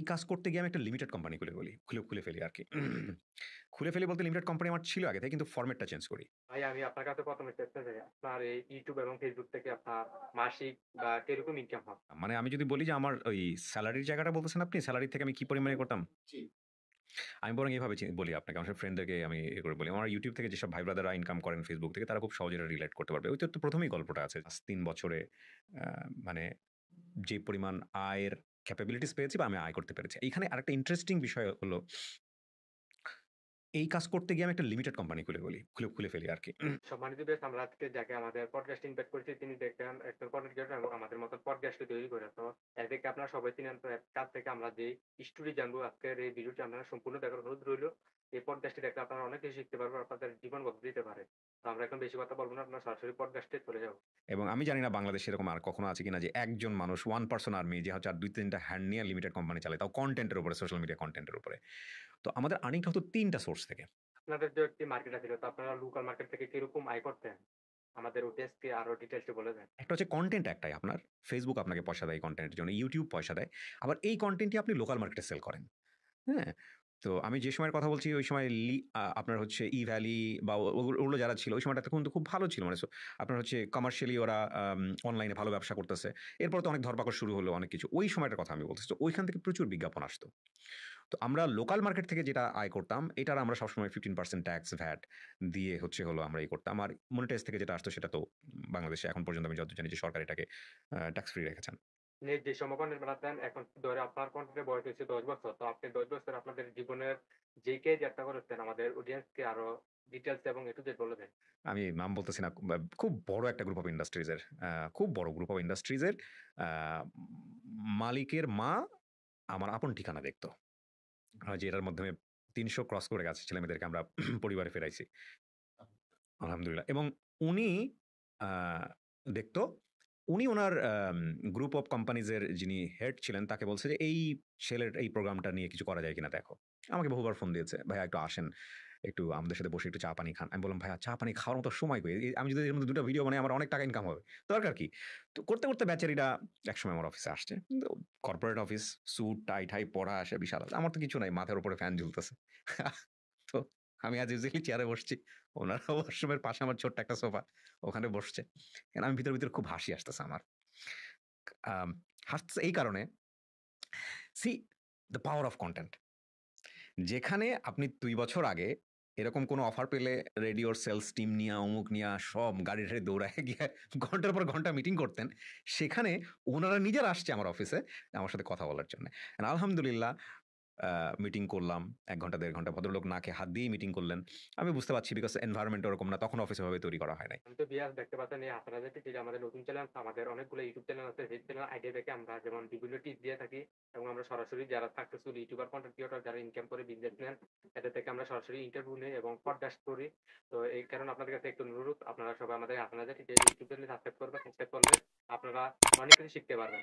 কাজ করতে গিয়ে আমি একটা লিমিটেড কোম্পানি খুলে ফেলি আরকি। খুলে ফেলি বলতে লিমিটেড কোম্পানি আমার ছিল আগে থেকে কিন্তু ফরমেটটা চেঞ্জ করি। ভাই আমি আপনার কাছে ১ম এ জানতে চাই আপনার এই YouTube এবং Facebook থেকে আপনার মাসিক বা কিরকম ইনকাম হয়? মানে আমি যদি বলি যে আমার ওই সেলারির জায়গাটা বলতেছেন আপনি? সেলারি থেকে আমি কি পরিমাণে করতাম? জি। আমি বরং এভাবে বলি আপনাকে। আমার ফ্রেন্ডদেরকে আমি করে বলি। আমার YouTube থেকে যেসব ভাই ব্রাদাররা ইনকাম করেন Facebook থেকে তারা খুব সহজে এটা রিলেট করতে পারবে। ওইটার তো ১ম এই গল্পটা আছে। ৩ বছরে আ মানে যে পরিমাণ আয়ের ক্যাপাবিলিটিস পেয়েছি বা আমি আয় করতে পেরেছি। এইখানে আরেকটা ইন্টারেস্টিং বিষয় হলো এই কাজ করতে গিয়ে আমি একটা লিমিটেড কোম্পানি খুলে ফেলি আরকি। সম্মানিত ভিউয়ার্স আমরা আজকে যাকে আমাদের পডকাস্টে ইনভাইট করেছি তিনি দেখবেন একজন কনটেন্ট ক্রিয়েটর এবং আমাদের মতন পডকাস্ট তৈরি করে। তো এদেরকে আপনারা সবাই চিনেন। তো এর কাছ থেকে আমরা যে স্টোরি জানবো আজকের এই ভিডিওটি আপনারা সম্পূর্ণ দেখার অনুরোধ রইলো। এই পডকাস্টটি দেখলে আপনারা অনেক কিছু শিখতে পারবেন, আপনাদের জীবন বদলে দিতে পারে। তো আমরা এখন বেশি কথা বলব না, আপনারা সরাসরি পডকাস্টে চলে যাবো। এবং আমি জানি না বাংলাদেশে এরকম আর কখনো আছে কিনা যে একজন মানুষ ওয়ান পারসন আর্মি যে হচ্ছে আর ২-৩ টা হ্যান্ড নিয়ে লিমিটেড কোম্পানি চালায়। তাও কনটেন্ট এর উপরে, সোশ্যাল মিডিয়া কনটেন্ট এর উপরে। তো আমাদের আর্নিংটা হতো ৩ টা সোর্স থেকে। আপনাদের যে একটি মার্কেট আছে তো আপনারা লোকাল মার্কেট থেকে কিরকম আয় করতেন? আমাদের অডিয়েন্সকে আরো ডিটেইলসে বলে দেন। একটা হচ্ছে কনটেন্ট একটাই আপনার। Facebook আপনাকে পয়সা দেয় এই কনটেন্টের জন্য। YouTube পয়সা দেয়। আবার এই কনটেন্টই আপনি লোকাল মার্কেটে সেল করেন। হ্যাঁ? তো আমি যে সময়ের কথা বলছি ওই সময় আপনার হচ্ছে ই-ভ্যালি বা ওগুলো যারা ছিল ওই সময়টাতে কিন্তু খুব ভালো ছিল। মানে আপনার হচ্ছে কমার্শিয়ালি ওরা অনলাইনে ভালো ব্যবসা করতেছে। এরপরে তো অনেক ধরপাকড় শুরু হলো অনেক কিছু। ওই সময়টার কথা আমি বলতেছি। তো ওইখান থেকে প্রচুর বিজ্ঞাপন আসতো। তো আমরা লোকাল মার্কেট থেকে যেটা আয় করতাম, এটার আমরা সবসময় 15% ট্যাক্স, ভ্যাট দিয়ে হলো আমরা করতাম। আর মনিটাইজ থেকে যেটা আসতো সেটা তো বাংলাদেশে এখন পর্যন্ত আমি যতদূর জানি যে সরকার এটাকে ট্যাক্স ফ্রি রেখেছেন। যে সময় কনটেন্ট বানাতেন এখন ধরে আপনার কনটেন্টের বয়স হয়েছে ১০ বছর। তো আপনি ১০ বছর আপনাদের জীবনের যেই যাত্রা করেছেন আমাদের অডিয়েন্সকে আরো ডিটেইলস এবং A to Z বলে দেন। আমি নাম বলতেছি না। খুব বড় একটা গ্রুপ অফ ইন্ডাস্ট্রিজ এর। খুব বড় গ্রুপ অফ ইন্ডাস্ট্রিজ এর আ মালিকের মা আমার আপন ঠিকানা দেখত। যে এটার মাধ্যমে ৩০০ ক্রস করে গেছে ছেলেমেয়েদেরকে আমরা পরিবারে ফেরাইছি। আলহামদুলিল্লাহ। এবং উনি আ দেখত। উনি উনার গ্রুপ অফ কোম্পানিজ এর যিনি হেড ছিলেন তাকে বলছে যে, "এই ছেলের এই প্রোগ্রামটা নিয়ে কিছু করা যায় কিনা দেখো।" আমাকে বহুবার ফোন দিয়েছে। "ভাইয়া একটু আসেন। একটু আমাদের সাথে বসে একটু চা পানি খান।" আমি বললাম, "ভাইয়া চা পানি খাওয়ার মতো সময় কই? আমি যদি এর মধ্যে ২ টা ভিডিও বানাই আমার অনেক টাকা ইনকাম হবে। দরকার কি?" তো করতে বেচারীরা একসময় আমার অফিসে আসছে। কিন্তু কর্পোরেট অফিস, স্যুট, টাই পড়া আসে বিশাল। আমার তো কিছু নাই। মাথার উপরে ফ্যান ঝুলতেছে। তো আমি as usually চেয়ারে বসছি। উনারা ওয়াশরুমের পাশে আমার ছোট্ট একটা সোফা। ওখানে বসছে। আমি ভিতরে খুব হাসি আসতেছে আমার। আম হাসতেছে এই কারণে, see the power of content. যেখানে আপনি ২ বছর আগে এরকম কোনো অফার পেলে রেডিওর সেলস টিম নিয়া, অমুক নিয়া সব গাড়ি দৌড়ায় গিয়ে ঘন্টার পর ঘন্টা মিটিং করতেন। সেখানে উনারা নিজেরা আসছে আমার অফিসে আমার সাথে কথা বলার জন্যে। আলহামদুলিল্লাহ আ মিটিং করলাম। ১ ঘন্টা ১.৫ ঘন্টা ভদ্রলোক না খেয়ে হাত দিয়েই মিটিং করলেন। আমি বুঝতে পারছি বিকজ এনভায়রনমেন্ট ওরকম না। তখন অফিস এভাবে তৈরি করা হয় নাই। আমি তো ভিউয়ার্স দেখতে পাচ্ছেন এই আপনারা যে আমাদের নতুন চ্যানেল আমাদের অনেকগুলো YouTube চ্যানেল আছে। সেই চ্যানেল আইডিয়া থেকে আমরা যেমন বিভিন্ন টিপস দিয়ে থাকি এবং আমরা সরাসরি যারা সাকসেসফুল ইউটিউবার কনটেন্ট ক্রিয়েটর যারা ইনকাম করে বিজনেসম্যান এদের থেকে আমরা সরাসরি ইন্টারভিউ নেই এবং পডকাস্ট করি। তো এই কারণে আপনাদের কাছে একটু অনুরোধ আপনারা সবাই আমাদের আপনাদের যে YouTube চ্যানেল সাবস্ক্রাইব করবেন। সাবস্ক্রাইব করলে আপনারা অনেক কিছু শিখতে পারবেন।